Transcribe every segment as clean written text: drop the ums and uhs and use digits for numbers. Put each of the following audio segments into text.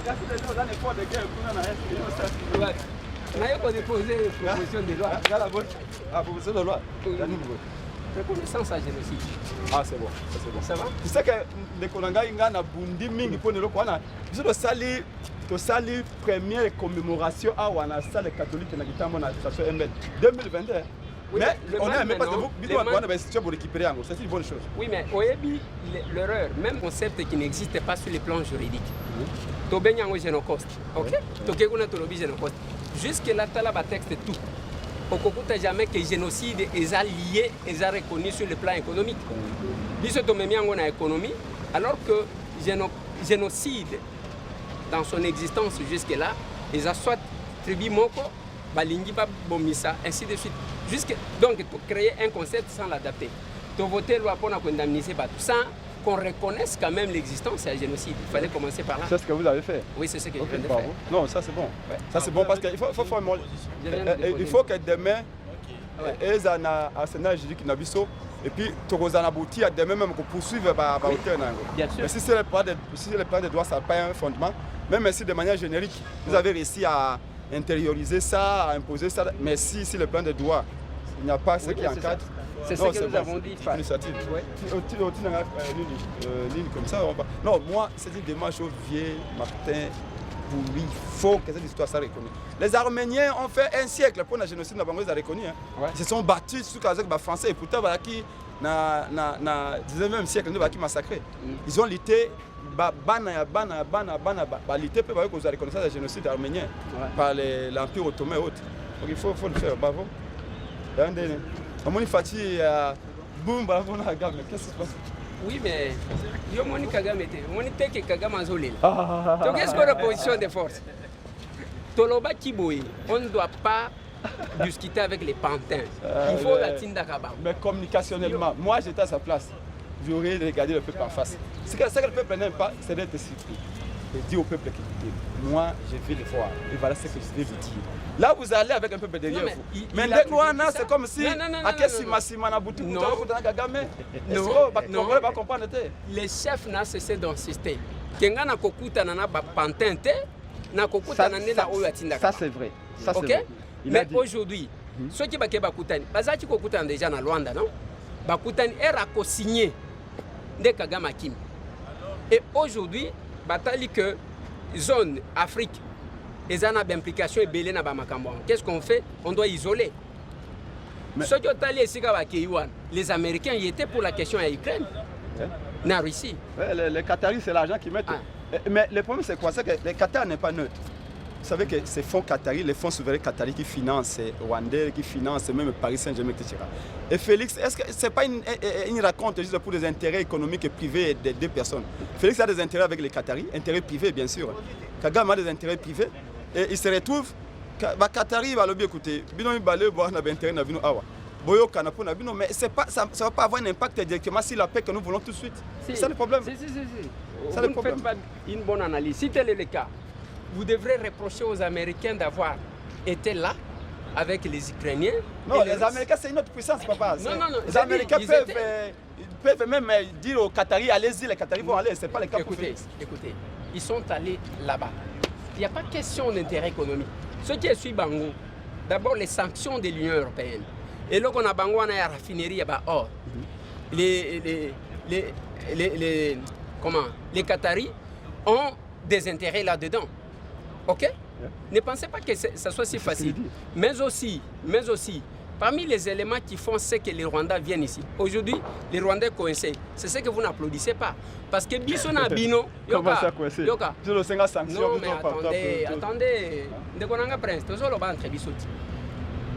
On a déposé une proposition de loi. Proposition de loi. Reconnaissance à génocide. Ah, c'est bon. C'est bon. Ça va? Tu sais que les Konanga Ingana Bundi Mingi pour le Kwana, ils ont sali première commémoration à Wana salle catholique dans la association ML 2022. Oui, mais on a même pas de vous pour récupérer en gros. C'est une bonne chose. Oui, mais Oyebi, l'erreur, même concept qui n'existe pas sur le plan juridique. Tobenyango génocide. Ok? Tokeguna Tolobi génocide. Jusque-là, tu as le texte tout. On ne jamais que le génocide est lié, est reconnu sur le plan économique. Biso Tomenyango na économie, alors que génocide, dans son existence jusque-là, ils ont soit tribu moko, balingi ba bomisa, ainsi de suite. Donc, tu créer un concept sans l'adapter. Tu voter loi pour indemniser sans qu'on reconnaisse quand même l'existence du génocide. Il fallait commencer par là. C'est ce que vous avez fait? Oui, c'est ce que je viens de faire. Non, ça c'est bon. Ouais. Ça c'est bon parce qu'il faut que demain, ils ont un Sénat juridique Nabiso et puis tu as abouti à demain même qu'on poursuive par hauteur. Bien sûr. Mais si c'est le plan de droit, ça n'a pas un fondement. Même si de manière générique, vous avez réussi à intérioriser ça, à imposer ça. Mais si le plan de droit, il n'y a pas ce qui encadre. C'est ce que nous avons dit. Initiative. Ligne comme ça. Non, moi, c'est une démarche au vieux Martin. Il faut que cette histoire soit reconnue. Les Arméniens ont fait un siècle pour le génocide de Bango, ils ont reconnu. Ils se sont battus sur les Français et pourtant, dans le 19e siècle, ils ont massacré. Ils ont lutté. Lutté pour la reconnaissance du génocide arménien par l'Empire ottoman et autres. Donc il faut le faire. Bravo. Qu'est-ce qui se passe? Oui, mais yo moni Kagame te, moni te que Kagame azolila. Donc qu'est-ce qu'on a position de force? Toloba Kiboui, on ne doit pas discuter avec les pantins. Il faut la tinda Kaba. Mais communicationnellement, moi j'étais à sa place. J'aurais regardé le peuple en face. Ce que le peuple n'aime pas, c'est d'être surpris. Et dire au peuple écoutez, moi je vais le voir. Et voilà ce que je vais vous dire. Là vous allez avec un peuple derrière vous. Mais dès que c'est comme si les chefs n'ont cessé d'insister. Kenga kokuta na ba pantente na kokuta na nela oyo atinda. Ça c'est vrai. Ça c'est vrai. Mais aujourd'hui, ceux qui bakutani, bazaki kokuta déjà na Luanda, non? Bakutani era ko signé de Kagame Kim. Et aujourd'hui, batali que zone Afrique, ils ont une implication et belé na ba makambo. Qu'est-ce qu'on fait? On doit isoler. Ceux qui ont allé ici les Américains y étaient pour la question à Ukraine. Na Russie. Les Qataris, c'est l'argent qu'ils mettent. Mais le problème, c'est quoi? C'est que les Qataris n'est pas neutre. Vous savez que ces fonds qataris, les fonds souverains qataris qui financent Rwandais, qui financent même Paris Saint-Germain, etc. Et Félix, est-ce que ce n'est pas une raconte juste pour des intérêts économiques et privés des deux personnes? Félix a des intérêts avec les Qataris, intérêts privés bien sûr. Kagame a des intérêts privés et il se retrouve, Qatari va le bien écouter. Bino Ibale, boire na intérêt na bino awa. Boyo Kanapo na bino, mais ça ne va pas avoir un impact directement sur la paix que nous voulons tout de suite. C'est ça le problème. Si. Vous ne faites pas une bonne analyse. Si tel est le cas, vous devrez reprocher aux Américains d'avoir été là avec les Ukrainiens. Non, les Américains, c'est une autre puissance, papa. Non. Les Américains peuvent même dire aux Qataris, allez-y, les Qataris vont aller. Ce n'est pas le cas pour Félix. Écoutez, ils sont allés là-bas. Il n'y a pas question d'intérêt économique. Ce qui est sur Bango, d'abord les sanctions de l'Union européenne. Et là, on a Bango, on a la raffinerie, or. Les Qataris ont des intérêts là-dedans. Ok? Ne pensez pas que ça soit si facile. Mais aussi, parmi les éléments qui font ce que les Rwandais viennent ici. Aujourd'hui, les Rwandais coincés. C'est ce que vous n'applaudissez pas. Parce que Bissona Bino. Comment ça coincé? Non, mais attendez.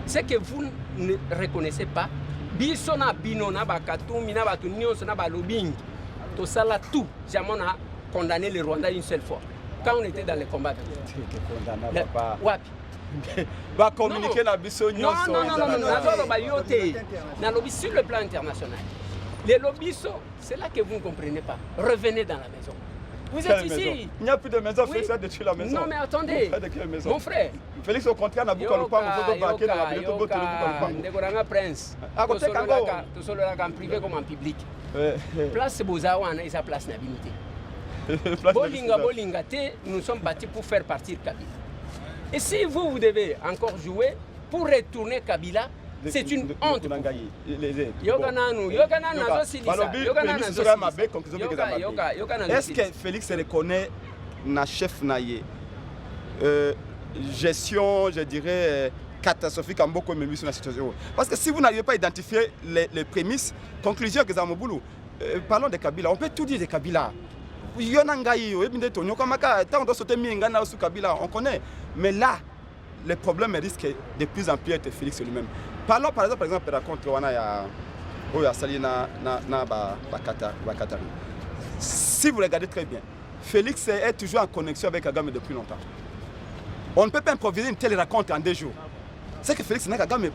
Ce que vous ne reconnaissez pas, Bissona Bino, Nabakatum, Nabatunion, Nabalobing, tout ça là, tout. Jamais on a condamné les Rwandais une seule fois. Quand on était dans les combats. Va communiquer la biso. Non. Sur le plan international. Les lobbies, c'est là que vous ne comprenez pas. Revenez dans la maison. Vous êtes ici. Il n'y a plus de maison, Félix a détruit la maison. Non, mais attendez. Mon frère. Félix, au contraire, n'a pas de prince. Tout seul en privé comme en public. Place Bozawan et sa place Nabinité. Bolinga, Bolinga, nous sommes partis pour faire partir Kabila. Et si vous devez encore jouer pour retourner Kabila, c'est une honte. Est-ce que Félix reconnaît na chef naïe gestion, je dirais, catastrophique en beaucoup de situation? Parce que si vous n'arrivez pas à identifier les prémices, conclusion que Zamoboulou, parlons de Kabila, on peut tout dire de Kabila. On connaît. Mais là, le problème risque de plus en plus d'être Félix lui-même. Parlons par exemple de la contre Katari. Si vous regardez très bien, Félix est toujours en connexion avec Kagame depuis longtemps. On ne peut pas improviser une telle rencontre en 2 jours. C'est que Félix n'a Kagame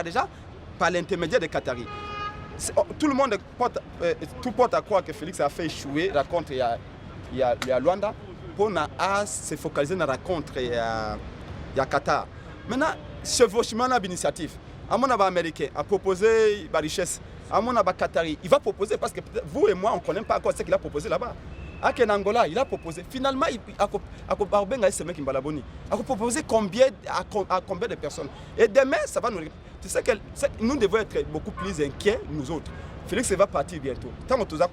déjà par l'intermédiaire de Katari. Tout le monde porte à croire que Félix a fait échouer la rencontre il y a Luanda pour se focaliser sur la rencontre il y a Qatar. Maintenant, chevauchement d'initiative. À mon américain a proposé la richesse. À mon Qatari, il va proposer parce que vous et moi on ne connaît pas encore ce qu'il a proposé là-bas. À Angola, il a proposé. Finalement, il a proposé combien de personnes. Et demain, ça va nous. Tu sais que nous devons être beaucoup plus inquiets, nous autres. Félix va partir bientôt. Tant que tout ça,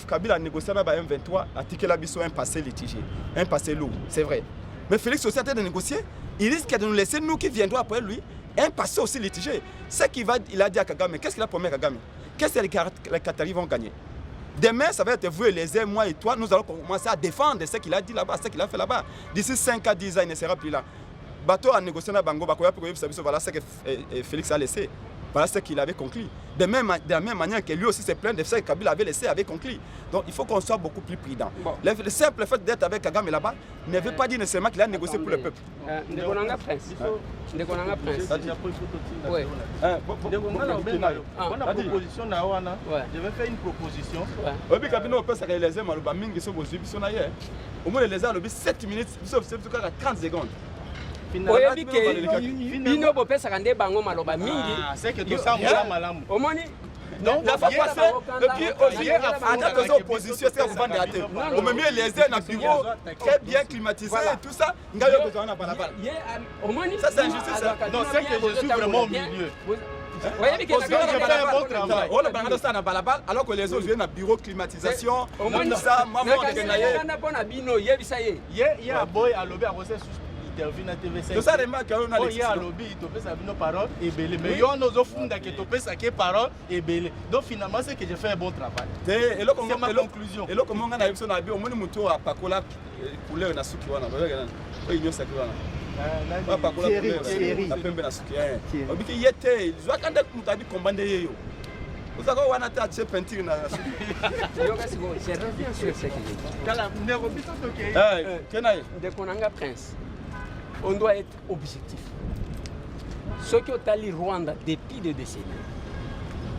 Kabila a négocié avec M23, a tiqué la biso un passé litigé, un passé lourd, c'est vrai. Mais Félix aussi a de négocier, il risque de nous laisser, nous qui viendrons après lui, un passé aussi litigé. Ce qu'il a dit à Kagame, qu'est-ce qu'il a promis à Kagame? Qu'est-ce que les Qataris vont gagner? Demain, ça va être vous et les uns, moi et toi, nous allons commencer à défendre ce qu'il a dit là-bas, ce qu'il a fait là-bas. D'ici 5 à 10 ans, il ne sera plus là. Bateau a négocié avec Bango, voilà ce que Félix a laissé. Voilà ce qu'il avait conclu. De la même manière que lui aussi s'est plaint de ce que Kabila avait laissé, avait conclu. Donc il faut qu'on soit beaucoup plus prudent. Bon. Le simple fait d'être avec Kagame là-bas ne veut pas dire nécessairement qu'il a négocié pour le peuple. Ndekonanga Prince. Ndekonanga Prince. Oui. Je vais faire une proposition. Oui, Kabila peut se réaliser, mais le mingi sont aux yeux, au moins les gens 7 minutes, sauf 30 secondes. Oyebi ke bino bopesaka nde bango maloba mingi. C'est que tout ça malamu. Omoni donc la fois passée et puis aussi en tant que opposition c'est vous vendre à terre. On me met les airs dans le bureau très bien climatisé et tout ça. Ngayo besoin na balabala. Omoni ça c'est injustice. Non, c'est que je suis vraiment au milieu. Oyebi ke je fais un bon travail. On le balade ça na balabala alors que les autres viennent à bureau climatisation. Omoni ça maman de naye. Na bona bino yebisa ye. Ye a boy à lober à rosser interview na TV5. C'est ça remarque on a les lobby to pesa bino parole et belé mais yo no zo funda que to pesa que parole et belé. Donc finalement c'est que j'ai fait un bon travail. Et là comme ma conclusion. Et là comme on a eu son abi on moni muto a pakola couleur na suki wana ba yega na. Oyi nyosa ki wana. Ba pakola couleur na pembe na suki. Obiki yete zo kanda mutabi kombande yeyo. Vous avez un attaché peinture na suki. Yo kasi go, je reviens sur ce que j'ai dit. Kala ndeko bito toke. Kenaye. Ndekonanga Prince. On doit être objectif. Ceux qui ont allé Rwanda depuis des décennies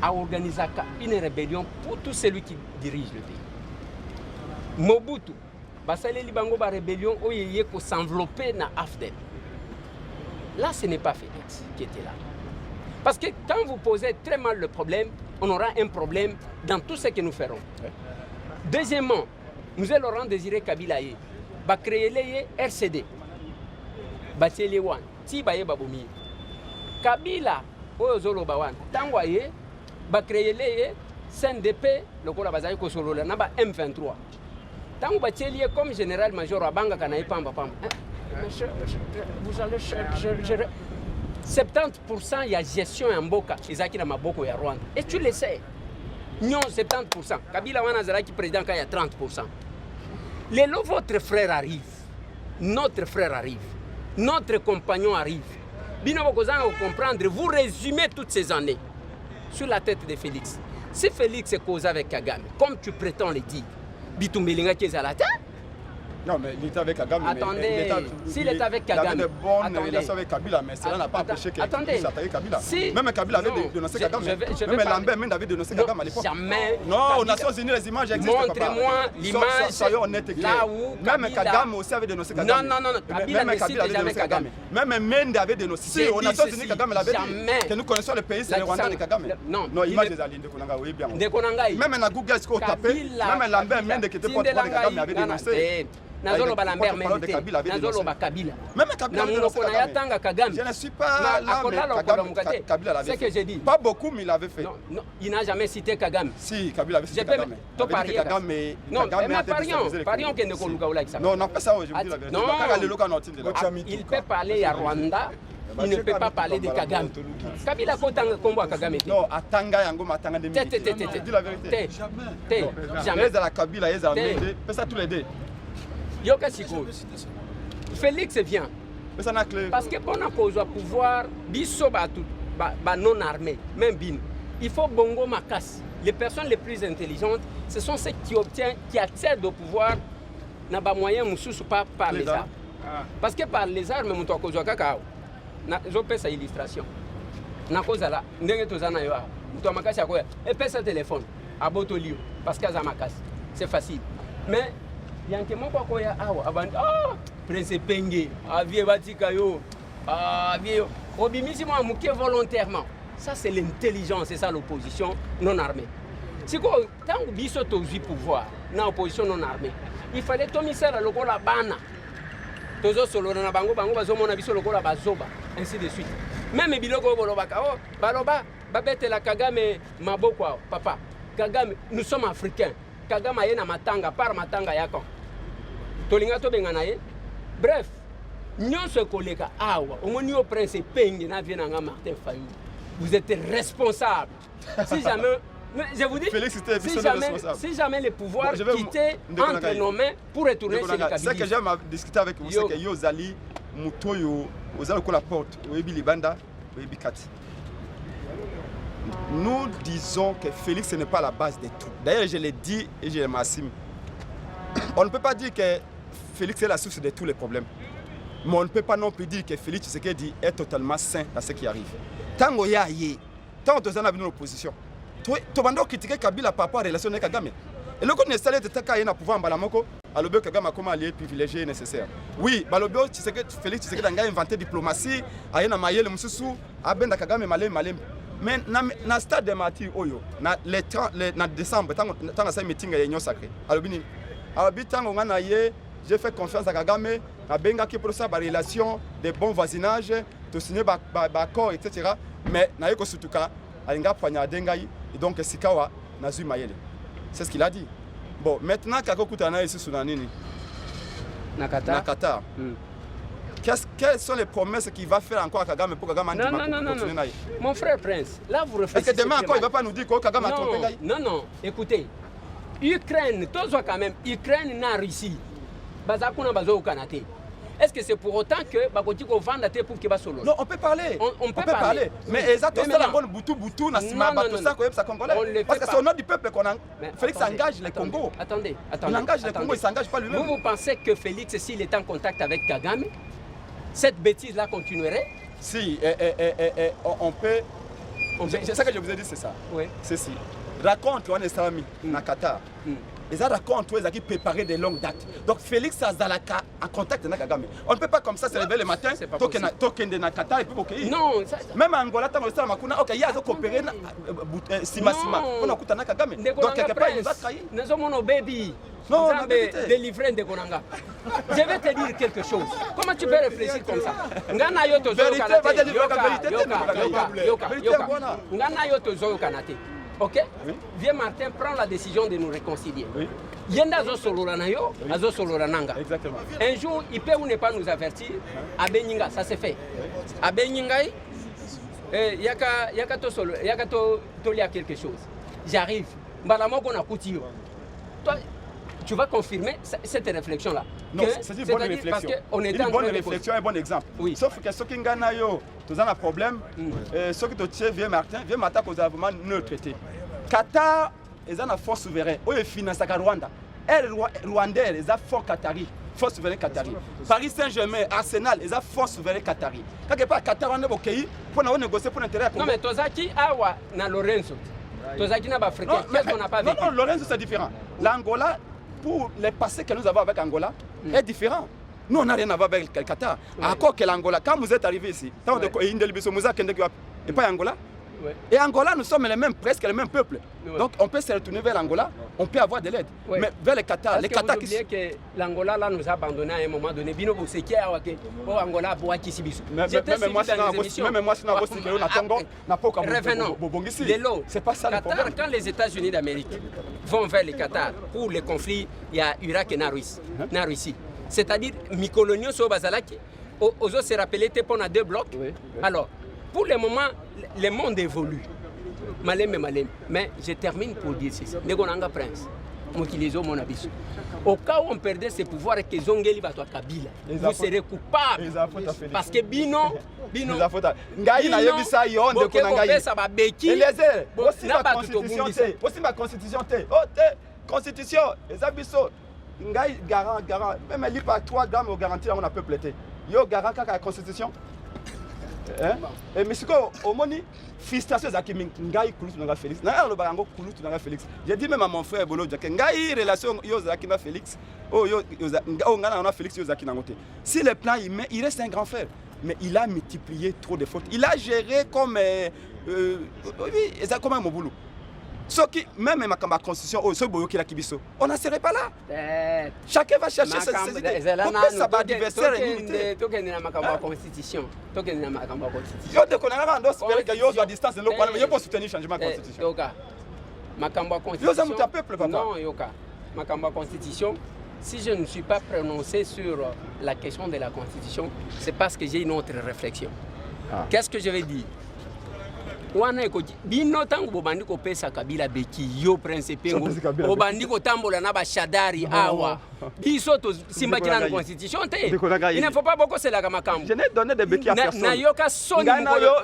a organisé une rébellion pour tout celui qui dirige le pays. Mobutu, Basale Libango ba rébellion où il y a s'envelopper na AFDEL. Là, ce n'est pas Félix qui était là. Parce que quand vous posez très mal le problème, on aura un problème dans tout ce que nous ferons. Deuxièmement, nous allons rendre désiré Kabila Ye, va créer les RCD. Bateli wan ti baye babomi Kabila oyo zolo bawan tangwa ye ba créer les CNDP lokola bazali ko solola na ba M23 tangu bateli comme général major abanga kana ipamba pamba monsieur vous allez 70% il y a gestion en mboka ezaki na maboko ya Rwanda et tu le sais non 70% Kabila wana zalaki président quand il y a 30%. Lelo votre frère arrive, notre frère arrive. Notre compagnon arrive. Bino bokozanga comprendre, vous résumez toutes ces années sur la tête de Félix. Si Félix est causé avec Kagame, comme tu prétends le dire, Bitumbelinga qui est à la tête, Non, mais il était avec Kagame. Attendez, s'il était avec Kagame. Kagame. Il avait de bonnes relations avec Kabila, mais cela n'a pas empêché qu'il puisse attaquer Kabila. Même Kabila avait dénoncé Kagame. Même Lambert même avait dénoncé Kagame à l'époque. Jamais. Non, aux Nations Unies, les images existent. Montrez-moi l'image. Soyons honnêtes et clairs. Même Kagame aussi avait dénoncé Kagame. Non, Kabila ne cite jamais Kagame. Même Mende avait dénoncé. Aux Nations Unies, Kagame l'avait dit. Que nous connaissons le pays, c'est le Rwanda de Kagame. Non, image des alliés de Konanga, oui, bien. Même dans Google, ce qu'on tapait, même Lambert Mende qui était porte-parole de Kagame avait dénoncé. Nazoloba Lambert Mende, Nazoloba Kabila. Même Kabila avait dénoncé Kagame. Je ne suis pas là, mais Kabila l'avait fait. C'est ce que j'ai dit. Pas beaucoup, mais il l'avait fait. Non, il n'a jamais cité Kagame. Si, Kabila avait cité Kagame. Non, mais parions qu'il ne peut pas ça. Non, pas ça aujourd'hui, la vérité. Il peut parler à Rwanda. Il ne peut pas parler de Kagame. Kabila Kotanga Kombo à Kagame. Non, à Tanga Yango Matanga de Midi. Dis la vérité. Jamais. La Kabila, ils ont fait ça tous les deux. Yoka Siko. Félix vient. Parce que pour nous pouvoir, biso non armé, même bin. Il faut bongo makas. Les personnes les plus intelligentes, ce sont ceux qui accèdent au pouvoir n'a pas moyen mususu pas par les armes. Parce que par les armes, mon toit kozwa kakao. Je fais sa illustration. Na cause là, ndenge tozana yo. Muto makasi akoya. Et paie sa téléphone à Botolio parce que makas. C'est facile. Mais yanke moko akoya awa avant Prince Penge, avie batika yo. Avie obimisi mo amuke volontairement. Ça c'est l'intelligence, c'est ça l'opposition non armée. Si quoi tant biso tozi pouvoir na opposition non armée. Il fallait tomisera lokola bana. Tozo solo na bango bazomona biso lokola bazoba ainsi de suite. Même biloko bolobaka baloba babete la Kagame maboko papa. Kagame nous sommes africains. Kagame ayena matanga par matanga yako. Tolinga to bengana ye. Bref, nyonso koleka awa omoni au prince Penge na vienanga Martin Fayou. Vous êtes responsable. Si jamais je vous dis, Félix, si jamais les pouvoirs quittaient entre nos mains pour retourner chez les Kabylie. Ce que j'aime discuter avec vous, c'est que Yozali, Mutoyo, Ozalo la porte, Oebi Libanda, Oebi Kati. Nous disons que Félix n'est pas la base de tout. D'ailleurs, je l'ai dit et je m'assume. On ne peut pas dire que Félix est la source de tous les problèmes. Mais on ne peut pas non plus dire que Félix Tshisekedi est totalement sain dans ce qui arrive. Tant qu'il y a, tant que nous avons l'opposition. Tu vas critiquer Kabila par rapport à la relation avec Kagame. Et le coup de salaire de Taka est pouvoir Balamoko, à l'objet Kagame a comme allié privilégié nécessaire. Oui, Balobio, Félix Tshisekedi a inventé diplomatie, a yena mayele mususu, a ben Kagame malem. Mais na stade de Mati Oyo, na décembre, tant que ça meeting à l'Union sacrée. Alors tant on a j'ai fait confiance à Kagame, à benga qui pour ça la relation de bon voisinage, de signer accord, etc. Mais na yeko sutuka, alinga panya dengai. Et donc, Sikawa n'a pas Mayele. C'est ce qu'il a dit. Bon, maintenant, Kako Koutana est sur Nanini. Nakata. Quelles sont les promesses qu'il va faire encore à Kagame pour Kagame continuer? Non. Mon frère Prince, là vous réfléchissez. Est-ce que demain encore il ne va pas nous dire que Kagame a trompé? Non. Écoutez, Ukraine, tous quand même, Ukraine n'a Russie. Bazakuna Bazo au Kanate. Est-ce que c'est pour autant que Bakotiko vend la pour qu'il va solo? Non, on peut parler. On peut parler. Mais exactement, c'est la bonne boutou, ça congolais. Parce que c'est au nom du peuple qu'on a. Félix engage les Congos. Attendez. Il engage les Congos, il ne s'engage pas lui-même. Vous pensez que Félix, s'il est en contact avec Kagame, cette bêtise-là continuerait? Si, on peut. C'est ça que je vous ai dit, c'est ça. Oui. C'est si. Raconte, on est Salami, na Qatar. Ils racontent qu'ils ont préparé de longues dates. Donc Félix Azalaka en contact avec Kagame. On ne peut pas comme ça se lever le matin, token de Nakata et puis ok. Non, même en Angola, tu as Makuna, ok, il y a coopéré Sima. On a coupé Kagame. Donc quelque part, il va trahir. Nous sommes nos baby. Non, délivré de Konanga. Je vais te dire quelque chose. Comment tu peux réfléchir comme ça? Ngana yo tozo kanate. Ok? Viens Martin, prends la décision de nous réconcilier. Yenda zo solorana yo, azo solorananga. Exactement. Un jour, il peut ou ne pas nous avertir. À Beninga, ça c'est fait. À Beninga, yaka to lia quelque chose. J'arrive. Balamo qu'on a coutu. Toi, tu vas confirmer cette réflexion-là. Non, c'est une bonne réflexion. Une bonne réflexion, un bon exemple. Oui. Sauf que ceux qui gagnent, tu as un problème. Ceux qui te tiennent, viens Martin, cause vraiment neutre. Qatar, ils ont une force souveraine. Ils financent Rwanda. Les Rwandais, ils ont fort Qatari. force souveraine qatari. Paris Saint-Germain, Arsenal, ils ont force souveraine qatari. Quelque part, Qatar, on est au pays pour négocier pour l'intérêt. Non, mais Tozaki, Awa, na Lorenzo. Tozaki n'a pas africain. Qu'est-ce qu'on n'a pas vécu? Non, Lorenzo, c'est différent. L'Angola, pour les passés que nous avons avec Angola, est différent. Nous, on n'a rien à voir avec le Qatar. Encore que l'Angola, quand vous êtes arrivé ici, et pas Angola. Et Angola, nous sommes les mêmes, presque les mêmes peuples. Donc on peut se retourner vers l'Angola, on peut avoir de l'aide. Mais vers le Qatar, les Qatar qui... que l'Angola là nous a abandonné à un moment donné. Bino Boseki a waké, oh Angola boa kisibisu. Même moi, c'est pas ça le problème. Quand les États-Unis d'Amérique vont vers le Qatar pour les conflits, il y a Irak et na Russie. C'est-à-dire Mikolonio so bazalaki, aux autres se rappeler on a deux blocs. Alors pour le moment, le monde évolue. Malem. Mais je termine pour dire ceci. Negonanga Prince, mon abisso. Au cas où on perdait ses pouvoirs et que Zongeli va à Kabila, vous serez coupable. Parce que Bino. Ngai na yebisa yo ndeko na ngai. Ça va beki. Eliezer, aussi la constitution te. Oh te, constitution, les abisso. Ngai garant. Même il pas 3 grammes au garantie on a peuple te. Yo garant kaka la constitution. Et mais au moni frustration zaki ngai kulutu na Félix na le barango kulutu na Félix. J'ai dit même à mon frère Bolo Jake ngai relation yo zaki na Félix yo ngana na Félix yo zaki na ngote. Si le plan il reste un grand frère mais il a multiplié trop de fautes. Il a géré comme comme un boulot. Ce qui même ma constitution ce boyo qui la kibiso. On n'en serait pas là. Chacun va chercher ses idées. Ça va adversaire unité. Tokena makamba constitution. Tokena makamba constitution. Yo de connaître ndo espérer que yo à distance de l'autre mais yo pour soutenir changement constitution. Yoka. Makamba constitution. Yo ça peuple papa. Non, Yoka. Makamba constitution. Si je ne suis pas prononcé sur la question de la constitution, c'est parce que j'ai une autre réflexion. Qu'est-ce que je vais dire? Wana eko bino tangu bobandi ko pesa Kabila beki yo prince pengo bobandi ko tambola na ba shadari awa biso to simba kina na constitution te. Il ne faut pas beaucoup c'est la makambo. Je n'ai donné des béquilles à personne. Na yoka soni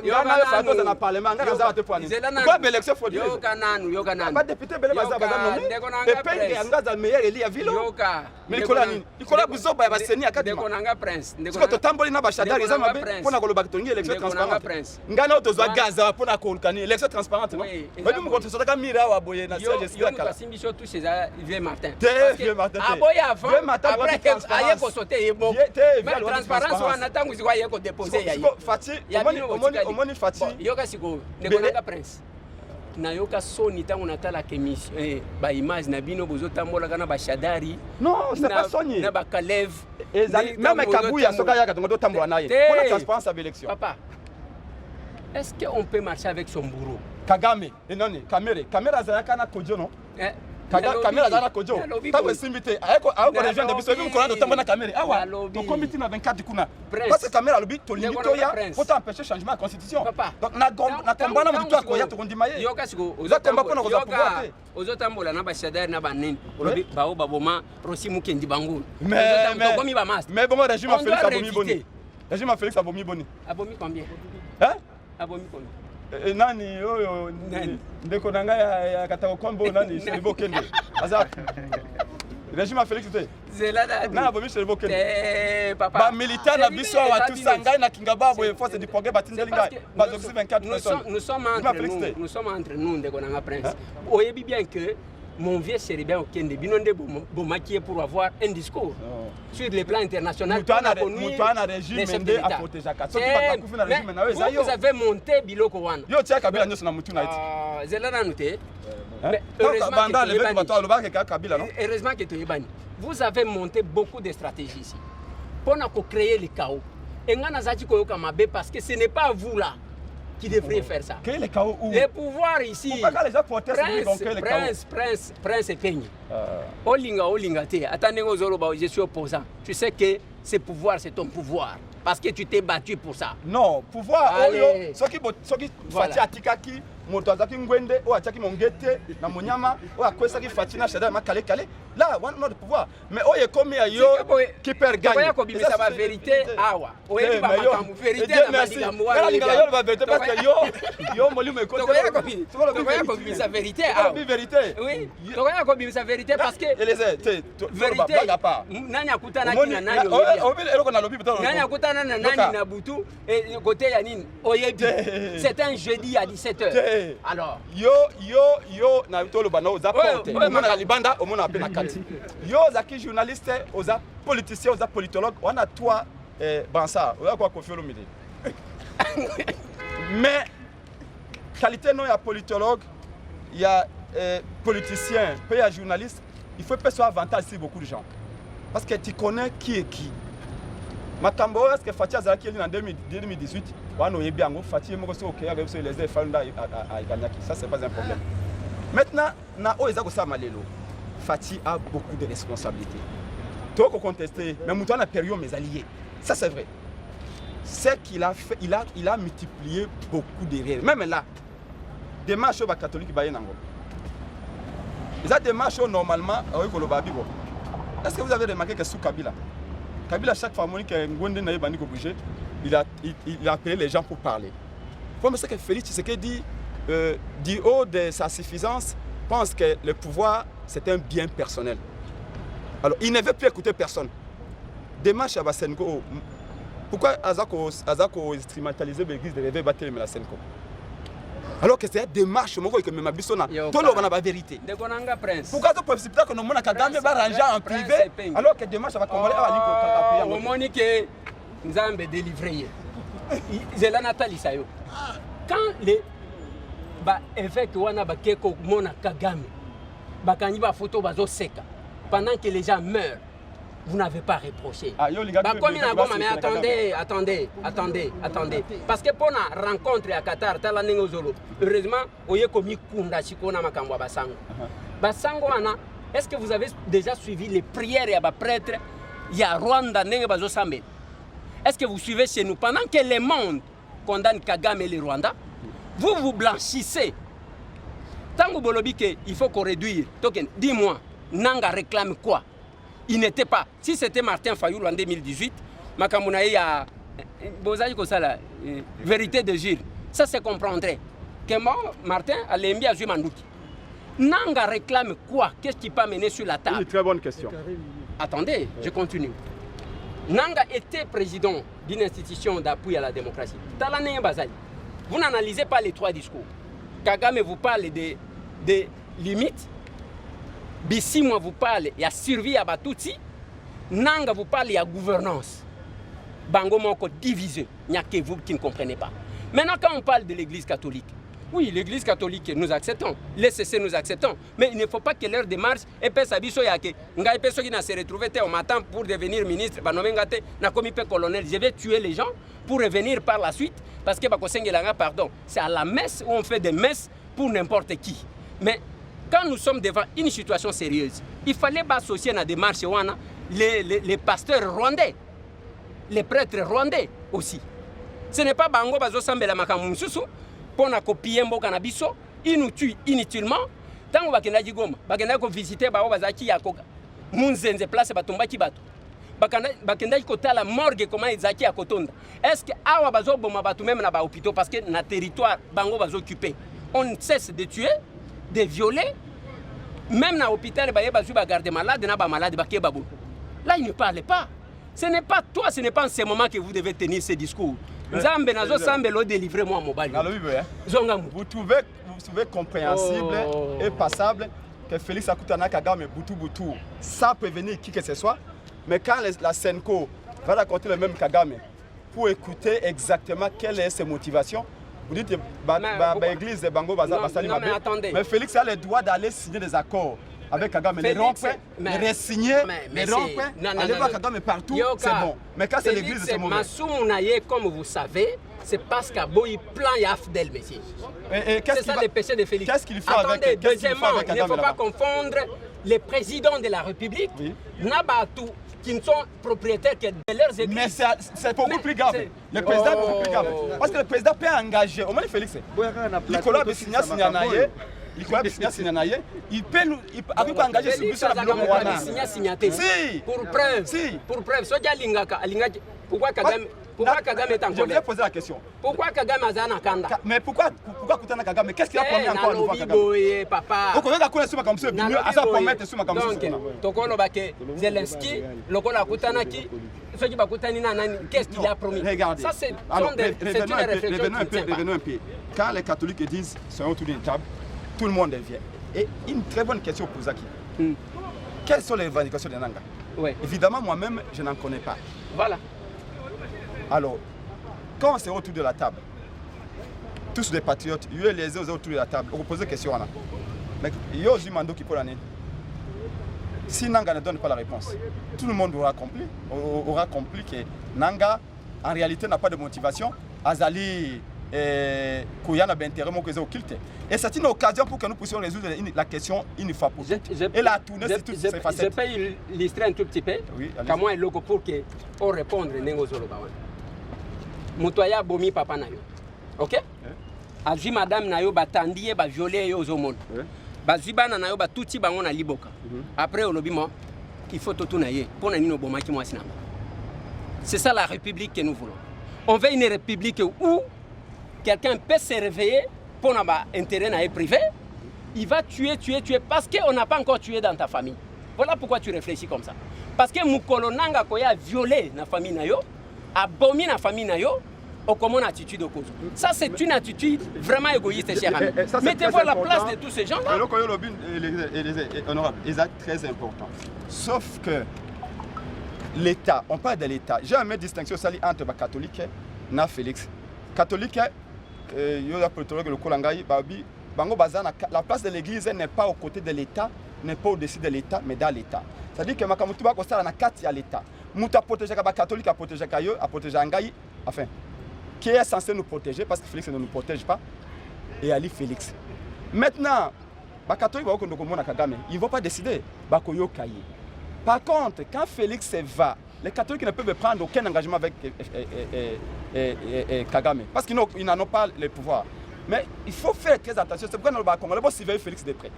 yo fato na parlement ngana za te poani. Quoi élection faut dire. Yoka nanu. Ba député bele baza nommé. Et pengi angaza meilleur eli ya vilo. Yoka. Nikola buzoba ba seni akati. Ndeko nanga prince. Ndeko to tamboli na ba shadari za mabe pona ko loba tongi élection transparente. Ngana to zo gaza pona l'élection transparente, non? Oui. Mais nous, quand on a mis là, on a dit que c'est un Simbicho tout chez Vieux Martin. Vieux Martin. Avant, après que aille ko sauter bon. Mais transparence on attend que aille ko déposer yayi. Fati, omoni Fati. Yoka siko, nekonaka prince. Na yoka soni tango natala kemission ba image na bino bozo tambola kana ba shadari. Non, c'est pas soni. Na ba Kalev. Même Kabuya soka yaka tongo tambola naye. Pour la transparence à l'élection. Papa. Est-ce qu'on peut marcher avec son bourreau? Kagame, non, Kamera Zayaka na Kojo, non? Kamera Zayaka Kojo. T'as aussi invité. Ayako région de Bissau, qu'on a de temps na Kamera. Ah ouais. Donc comité na 24 kuna. Parce que Kamera lobi to limito ya pour t'empêcher changement de constitution. Donc na combat na mutu akoya to kondimaye. Yoka siko. Oza combat pour na koza pouvoir. Ozo tambola na ba shadar na ba nini. Olobi bao baboma Rosi Mukendi Bangoul. Mais bon régime Félix Abomi Boni. Régime Félix Abomi Boni. Abomi combien? Hein? Abomi combien? Nani oyo ndeko nanga ya katako kombo nani Cheribo Kende. Aza. Régime Félix te. Zelada. Na abomi Cheribo Kende. Papa. Ba militaire na biso wa tout sangai na Kingaba boye force du progrès batindelinga. Ba 24 personnes. Nous sommes entre nous ndeko nanga prince. Oyebi bien que mon vieux Chéribien Okende binonde bomaki pour avoir un discours sur le plan international. Vous avez monté Biloko Wan. Heureusement que tu es banni. Vous avez monté beaucoup de stratégies ici pour créer le chaos. Et parce que ce n'est pas vous là qui devrait faire ça. Quel est le chaos où? Les pouvoirs ici. Pourquoi les gens protestent? Prince Peigne. Olinga, attendez, je suis opposant. Tu sais que ce pouvoir, c'est ton pouvoir. Parce que tu t'es battu pour ça. Non, pouvoir, ce qui Fati Atikaki, moto azaki ngwende o atiaki mongete na monyama o akwesaki fatina shada makale kale là on a le pouvoir mais o ye comme ya yo qui perd gagne ko bimisa ba vérité awa o ye ba makambu vérité na makambu wa ni ngala yo ba vérité parce que yo molimo e côté ko bimisa vérité awa vérité oui to ko bimisa vérité parce que eleze vérité nani akutana kina nani nani akutana na nani na butu et côté ya nini o ye c'est un jeudi à 17h alors yo na tolo bana ozaporte mona libanda o mona apena kati yo zaki journaliste oza politicien oza politologue on a toi bansa oza kwa Koffi Olomide mais qualité non ya politologue il y a politicien puis il y a journaliste il faut pas avantage sur beaucoup de gens parce que tu connais qui est qui. Makambo est-ce que Fatia Zaki en 2018 on a bien Fatia moko so OK avec les Falunda à Ganyaki, ça c'est pas un problème. Maintenant na o ezako sa malelo. Fatia a beaucoup de responsabilités. Toi qu'on contester mais Mouton a perdu mes alliés. Ça c'est vrai. C'est qu'il a fait il a multiplié beaucoup d'erreurs. Même là des marches ba catholique ba yenango. Ils ont des marches normalement avec le babibo. Est-ce que vous avez remarqué que sous Kabila chaque fois que Ngwende n'a pas bougé, il a appelé les gens pour parler. Comme c'est que Félix Tshisekedi du haut de sa suffisance pense que le pouvoir c'est un bien personnel. Alors il ne veut plus écouter personne. Démarche à Senko. Pourquoi Azako instrumentaliser l'église de réveil battre la Senko? Alors que c'est une démarche que même Abissona, tout le monde a la vérité. Pourquoi tu peux expliquer que nous avons Kagame va ranger en privé alors que démarche va commander à l'Ico? Au moment que nous avons délivré, c'est la Nathalie Sayo. Quand les évêques wana bakeko mona Kagame, bakani ba photo bazo seka pendant que les gens meurent. Vous n'avez pas reproché. Mais attendez. Parce que pour la rencontre à Qatar, heureusement, vous avez commis Kunda Chikona Makamba Basango. Basango, est-ce que vous avez déjà suivi les prières et les prêtres? Il y a Rwanda, Nengebazo Sambe. Est-ce que vous suivez chez nous? Pendant que le monde condamne Kagame et le Rwanda, vous vous blanchissez. Tant que il faut qu'on réduise. Dis-moi, Nanga réclame quoi? Il n'était pas. Si c'était Martin Fayoul en 2018, Makamunaï a vérité de Gilles. Ça se comprendrait. Que moi, Martin a l'aimé à Jumandouki. Nanga réclame quoi? Qu'est-ce qui peut mener sur la table? Une très bonne question. Attendez, je continue. Nanga était président d'une institution d'appui à la démocratie. Talané Bazali. Vous n'analysez pas les trois discours. Kagame vous parle des limites. Bissi, moi, vous parle, il y a survie à Batouti. Nanga vous parle, il y a gouvernance. Bango Moko divisé. Il n'y a que vous qui ne comprenez pas. Maintenant, quand on parle de l'église catholique, oui, l'église catholique, nous acceptons. Les CC, nous acceptons. Mais il ne faut pas que leur démarche, et puis ça biso yake. Nga personne qui n'a se retrouvé au matin pour devenir ministre, n'a commis colonel. Je vais tuer les gens pour revenir par la suite. Parce que pardon, c'est à la messe où on fait des messes pour n'importe qui. Mais quand nous sommes devant une situation sérieuse, il fallait pas associer à la démarche les pasteurs rwandais, les prêtres rwandais aussi. Ce n'est pas Bango Bazo Sambela Makamunsusu pour na copier Mboka na biso, ils nous tuent inutilement. Tant que bakenda Goma, bakenda ko visiter Bao Bazaki Yakoga, Munzenze place Batomba Kibato. Bakenda kota la morgue comment Izaki à Kotonda. Est-ce que Awa Bazo Boma Batu même na ba hôpital parce que na territoire Bango Bazo occupé, on cesse de tuer, de violer. Même dans l'hôpital, il y a des gardes malades, là, il ne parle pas. Ce n'est pas toi, ce n'est pas en ce moment que vous devez tenir ce discours. Vous délivrer moi mobile. Vous trouvez compréhensible et passable que Félix Akutana Kagame Boutou, sans prévenir qui que ce soit. Mais quand la Senko va raconter le même Kagame pour écouter exactement quelle est ses motivations, vous dites que l'église de Bango Bazali. Mais attendez. Mais Félix a le droit d'aller signer des accords avec Kagame, les ronds-points, les résignés, les ronds-points, aller voir Kagame partout, c'est bon. Mais quand c'est l'église, c'est mauvais. Comme vous savez, c'est parce qu'Aboy plan Yafdel, monsieur. C'est ça le péché de Félix. Qu'est-ce qu'il fait avec avec deuxièmement, il ne faut pas confondre les présidents de la République, Nabatou, qui ne sont propriétaires que de leurs églises. Mais c'est beaucoup plus grave. Le président est beaucoup plus grave. Parce que le président peut engager, au moins Félix, Nicolas Bissinia Signanaye, il peut engager ce but sur la bloc Rwanda. Si. Pour preuve. Si. Pour preuve. Pourquoi Kagame est en colère? Je voulais poser la question. Pourquoi Kagame a Zana Kanda? Mais pourquoi Koutana Kagame? Qu'est-ce qu'il a promis encore une fois Kagame? Papa. Pourquoi il a coulé sur comme ça? Mieux à ça promettre sur comme ça. Donc, Tokolo Bake, Zelensky, Lokola Kutanaki, ceux qui qu'est-ce qu'il a promis? Regardez. Ça, c'est une réflexion. Revenons un peu. Quand les catholiques disent sont autour d'une table, tout le monde vient. Et une très bonne question pour Zaki. Quelles sont les revendications de Nanga? Évidemment, moi-même, je n'en connais pas. Voilà. Alors, quand on se retrouve de la table, tous des patriotes, il y a les autres autour de la table, on pose des questions. Mais il y a aussi un mandat qui peut l'année. Si Nanga ne donne pas la réponse, tout le monde aura compris que Nanga, en réalité, n'a pas de motivation. Azali, Kouyana, Bentere, Mokézé, occulte. Et c'est une occasion pour que nous puissions résoudre la question une fois pour toutes. Et la tourner sur toutes ces facettes. Je peux illustrer un tout petit peu. Oui, comment est logo pour qu'on réponde à Zolobawan. Mutoya bomi papa nayo. OK? Aji madame nayo batandi ba violer yo zomon. Bazibana nayo ba tuti bango na liboka. Après au lobimo, il faut tout naye pour na nino bomaki moi sinama. C'est ça la république que nous voulons. On veut une république où quelqu'un peut se réveiller pour un intérêt privé. Il va tuer parce qu'on n'a pas encore tué dans ta famille. Voilà pourquoi tu réfléchis comme ça. Parce que Mukolo Nanga a violé la famille nayo, abomi la famille nayo, au comment attitude au cause. Ça c'est une attitude vraiment égoïste, cher ami. Mettez-vous à la place de tous ces gens-là. C'est très important. Sauf que l'État, on parle de l'État. J'ai une distinction entre les catholiques et Félix. Catholique, la place de l'Église n'est pas aux côtés de l'État, n'est pas au-dessus de l'État, mais dans l'État. C'est-à-dire que Makamutu va constat na carte à l'État. Mouta protéger les catholiques, à protéger Kayo, à protéger Angaï, enfin, qui est censé nous protéger parce que Félix ne nous protège pas, et Ali Félix. Maintenant, les catholiques ils ne vont pas décider. Par contre, quand Félix va, les catholiques ne peuvent prendre aucun engagement avec Kagame parce qu'ils n'en ont pas le pouvoir. Mais il faut faire très attention. C'est pourquoi on va surveiller Félix de près.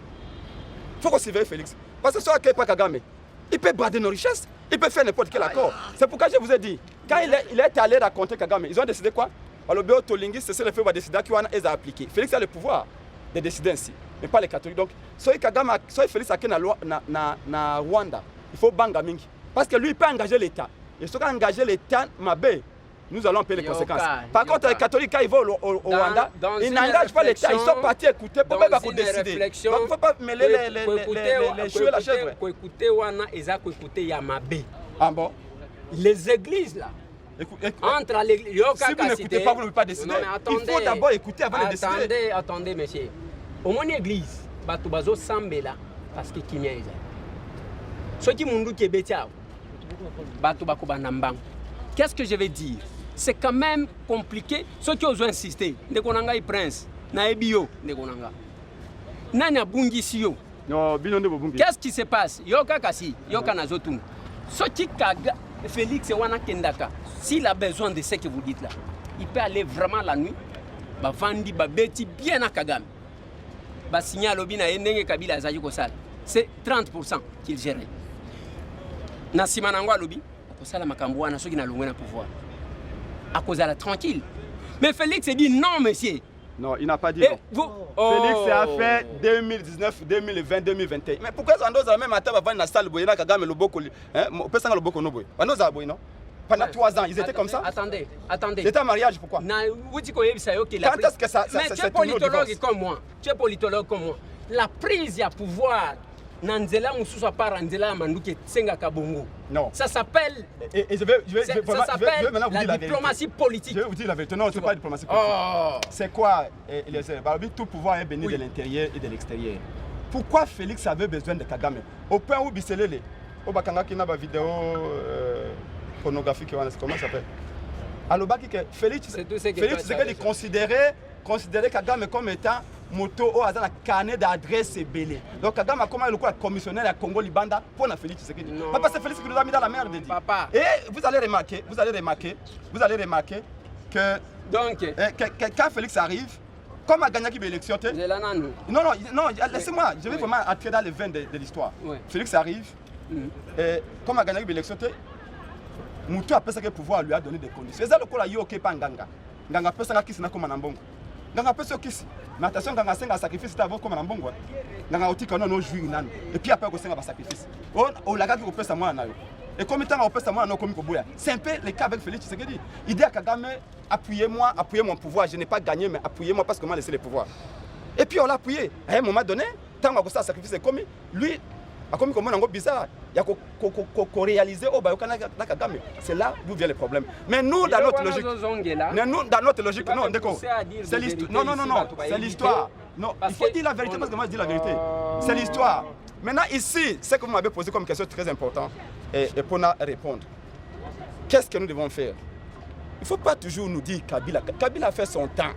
Il faut qu'on surveille Félix. Parce que ce n'est pas Kagame. Il peut brader nos richesses, il peut faire n'importe quel accord. C'est pourquoi je vous ai dit, quand il est allé raconter Kagame, ils ont décidé quoi? Alors, le Tolingi, c'est le fait de décider qui va appliquer. Félix a le pouvoir de décider ainsi, mais pas les catholiques. Donc, soit Félix a na Rwanda, il faut banga mingi. Parce que lui, il peut engager l'État. Et si on engager l'État, nous allons payer les conséquences. Par contre, les catholiques, quand ils vont au Rwanda, ils n'engagent pas l'État, ils sont partis écouter. Pourquoi ils vont décider? Il ne faut pas mêler les cheveux et la chèvre. Ah bon? Les églises là. Entre l'église. Si vous n'écoutez pas, vous ne pouvez pas décider. Il faut d'abord écouter avant de décider. Attendez, monsieur. Au mon église, Batubazo Sambela, parce que Kimia est là. Ce qui m'ont dit que qu'est-ce que je vais dire? C'est quand même compliqué. Ceux qui osent insister, Ndekonanga est prince, Naebio, Ndekonanga. Nana Bungisiyo. Qu'est-ce qui se passe? Yoka Kasi, Yoka Nazotum. Ce qui Kaga, Félix Wana Kendaka, s'il a besoin de ce que vous dites là, il peut aller vraiment la nuit, Bavandi, Babeti, bien à Kagame. Signer Lobina et Nenge Kabila Zayukosal. C'est 30% qu'il gère. Nassimanangwa Lobi, Akosala Makambouana, ceux qui n'ont pas pouvoir. À cause de la tranquille. Mais Félix dit non, monsieur. Non, il n'a pas dit non. Félix a fait 2019, 2020, 2021. Mais pourquoi on a même attendre avant la salle Boyena Kagame le Boko, personne le Boko Noboy. On a non? Pendant 3 ans, ils étaient comme ça. Attendez. C'était un mariage, pourquoi? Quand est-ce que ça mais tu es politologue comme moi. La prise à pouvoir, Nanzela Moussousa par Nanzela Mandouke Tsenga Kabongo. Non. Ça s'appelle. Je vais la diplomatie politique. Je vais vous dire la vérité. Non, ce n'est pas la diplomatie politique. C'est quoi, Eliezer? Tout pouvoir est béni de l'intérieur et de l'extérieur. pourquoi Félix avait besoin de Kagame? Au point où Bisselele, au Bakanga qui n'a pas vidéo pornographique, comment ça s'appelle? Alors, Félix Tshisekedi considérait Kagame comme étant moto au hasard la carnet d'adresse belé. Donc Kagame a comment le commissionnaire à Congo Libanda pour la Félix Tshisekedi. Papa, c'est Félix qui nous a mis dans la merde. Papa. Et vous allez remarquer que donc quand Félix arrive, comme a gagné l'élection, non, laissez-moi, je vais vraiment entrer dans les veines de l'histoire. Ouais. Félix arrive, et comme a gagné l'élection, Moutou a pensé que le pouvoir lui a donné des conditions. C'est ça le coup là, Yoke Panganga. Nganga pesa kisi na comme Nambongo. Nganga pesa kisi. Mais attention, Nganga senga sacrifice avant comme Nambongo. Nganga otika non jouir nan. Et puis après, on senga sacrifice. On la gars qui pesa moi na yo. Et comme tant on pesa moi na comme Koboya. C'est un peu le cas avec Félix Tshisekedi. Il dit à Kagame, appuyez mon pouvoir. Je n'ai pas gagné, mais appuyez-moi parce que moi laissé le pouvoir. Et puis on l'a appuyé. À un moment donné, tant qu'on a sacrifice comme lui. Comme on bizarre, il y a qu'on réaliser au Kagame. C'est là d'où vient le problème. Mais nous, dans notre logique, non, c'est l'histoire. Non, c'est l'histoire. Non, il faut dire la vérité parce que moi je dis la vérité. C'est l'histoire. Maintenant, ici, ce que vous m'avez posé comme question très importante, et pour nous répondre, qu'est-ce que nous devons faire? Il ne faut pas toujours nous dire Kabila. Kabila a fait son temps.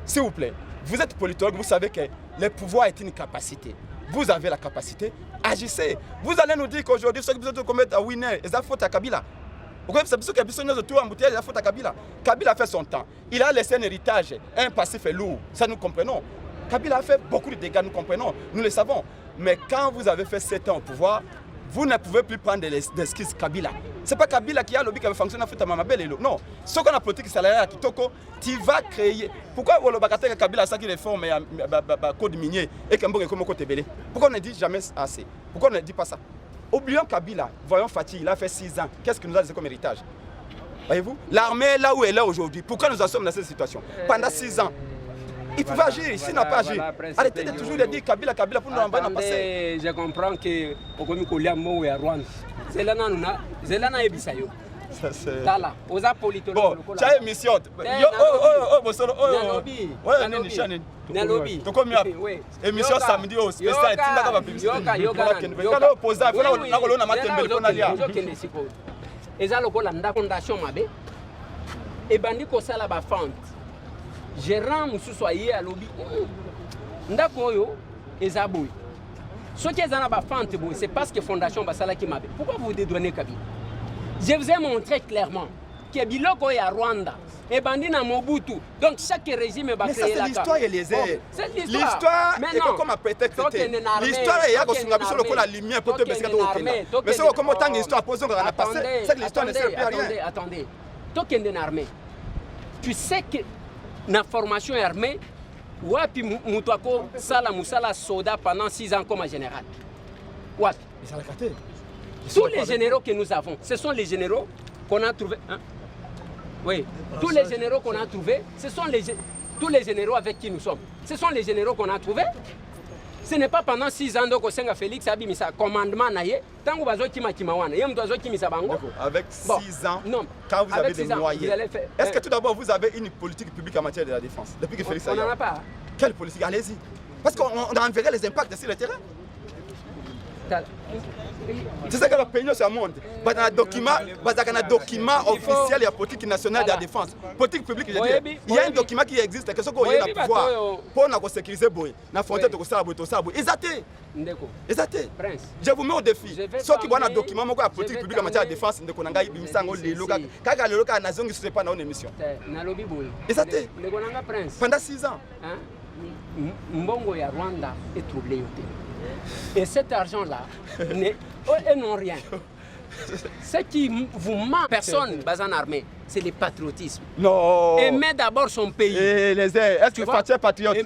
S'il vous plaît, vous êtes politologue, vous savez que le pouvoir est une capacité. Vous avez la capacité, agissez. Vous allez nous dire qu'aujourd'hui, ceux qui vous commettent à Winner, ils ont faute à Kabila. Vous savez que les personnes qui ont embouteillé, ils ont faute à Kabila. Kabila a fait son temps. Il a laissé un héritage, un passif lourd. Ça, nous comprenons. Kabila a fait beaucoup de dégâts, nous comprenons. Nous le savons. Mais quand vous avez fait 7 ans au pouvoir, vous ne pouvez plus prendre d'excuses Kabila. Ce n'est pas Kabila qui a lobby qui avait fonctionné à Mamabel. Non. Ce qu'on a politique salariale à Kitoko, tu vas créer. Pourquoi on a Kabila ça qui réforme le code minier et qu'on a comme côté belé? Pourquoi on ne dit jamais assez? Pourquoi on ne dit pas ça? Oublions Kabila. Voyons Fatih, il a fait 6 ans. Qu'est-ce qu'il nous a laissé comme héritage? Voyez-vous? L'armée là où elle est aujourd'hui, pourquoi nous en sommes dans cette situation? Pendant 6 ans. Il pouvait agir, ici il n'a pas agi. Arrêtez de toujours dire Kabila pour nous envoyer dans le passé. Je comprends que Okomi Koliamo est à Rwanda. C'est là na ebisayo. Tala, oza politologue. Bon, tu as une émission. Nalobi. Tokomi émission samedi au spécial Tinda ka publicité. Yoka opposant, il faut na kolona matembele ko na lia. Eza lokola nda fondation mabe. E bandi ko sala ba fente. Gérant mususu aye à lobby. Ndako oyo eza boy. Ce qui est dans la fente boy, c'est parce que fondation basala qui m'a. Pourquoi vous dédouanez Kabila? Je vous ai montré clairement que Biloko est à Rwanda et bandi na Mobutu. Donc chaque régime va créer la l'histoire et les airs. L'histoire est comme un prétexte. L'histoire est sur le la lumière pour te baisser au Kenya. Mais c'est comme autant d'histoire posons dans la passé, c'est que l'histoire ne sert plus à rien. Attendez. Toi qui es armée. Tu sais que na formation armée, wapi mutwako sala musala soda pendant 6 ans comme général. Wapi? Tous les généraux que nous avons, ce sont les généraux qu'on a trouvés. Hein? Oui, tous les généraux qu'on a trouvés, ce sont tous les généraux avec qui nous sommes. Ce sont les généraux qu'on a trouvés. Ce n'est pas pendant 6 ans donc Osenga Félix a mis sa commandement naïe. Tant que vous avez kimakimawana, avec 6 ans, non. Quand vous avez des moyens, est-ce que tout d'abord vous avez une politique publique en matière de la défense depuis que Félix a on n'en a pas. Quelle politique? Allez-y. Parce qu'on enverrait les impacts sur le terrain. C'est ça que le pays se montre. Il y a un document officiel de la politique nationale de la défense. Politique publique, je dis. Il y a un document qui existe, que ce qu'on a pouvoir pour sécuriser la frontière de Kossabo. Exacté. Je vous mets au défi. Ceux qui voient un document, la politique publique en matière de défense, de Konanga, Bimsango, les locaux, Kaga, le local, Nazong, ce n'est pas dans une émission. Exacté. Pendant 6 ans. Mbongo ya Rwanda est troublé. Et cet argent-là, ils n'ont rien. Ce qui vous manque, personne, Bazan armée, c'est le patriotisme. Non. Aimer d'abord son pays. Et les airs, est-ce que tu es patriote?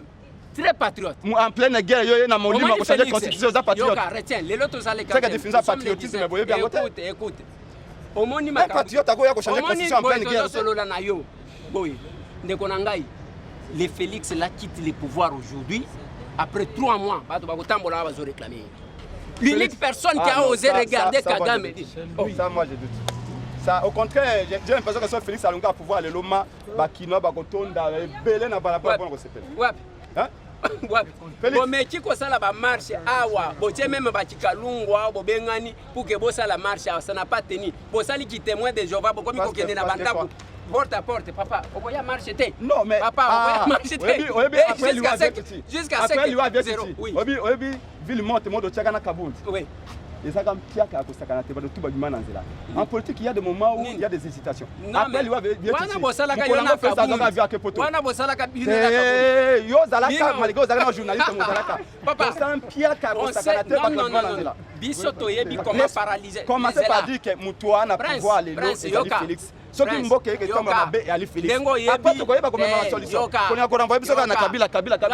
Très patriote. En pleine guerre, il y a un monument qui a changé la constitution aux patriotes. Retiens, les autres allez c'est que définir patriotisme, mais vous voyez bien. Écoute. Un patriote a changé la constitution en pleine guerre. Les Félix là quittent le pouvoir aujourd'hui. Après 3 mois, l'unique personne qui a osé regarder Kagame. Ça, moi, je doute. Ça, au contraire, j'ai l'impression que ce Félix Alunga a pouvoir aller Loma, Bakino, Bakotonda, Belé, n'a pas la bonne recette. bomeki kosala bamarche awa botie meme bakikalungwa bobengani pour que bosala marche awa ça n'a pas tenu bosali ki témoin de Jéhovah bokomi kokende na bandako porte à porte papa okoya marche te non mais papa okoya marche te jusqu'à 5 oui oyebi ville monte modo tiaka na Kabundi oui ezaka mpiaka akosakana te bato tout babima na nzela en politique il y a des moments où il y a des hésitations après lui avait bien wana bosalaka yo na Kabundi wana bosalaka bino na Kabundi yo zalaka malgré ozalaka na journaliste mozalaka papa ça mpiaka akosakana te bato babima na nzela biso toyebi comment paralyser commencer par dire que mutu wana pouvoir lelo ezali Félix soki mboka eke tomba mabe ali Félix apoto koyeba komema na solution konya ko renvoyer biso na Kabila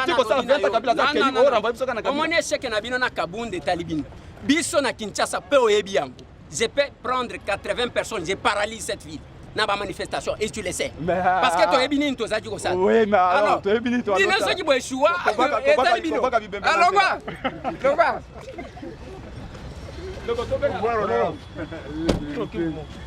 tiko sala veta Kabila za keli o renvoyer biso na Kabila omoni échec na bino na Kabundi talibino biso na Kinshasa pe oyebi yango je peux prendre 80 personnes je paralyse cette ville na ba manifestation et tu le sais parce que toyebi nini tozaki ko sala oui mais alors toyebi nini to dino soki bo échoua et talibino alors quoi le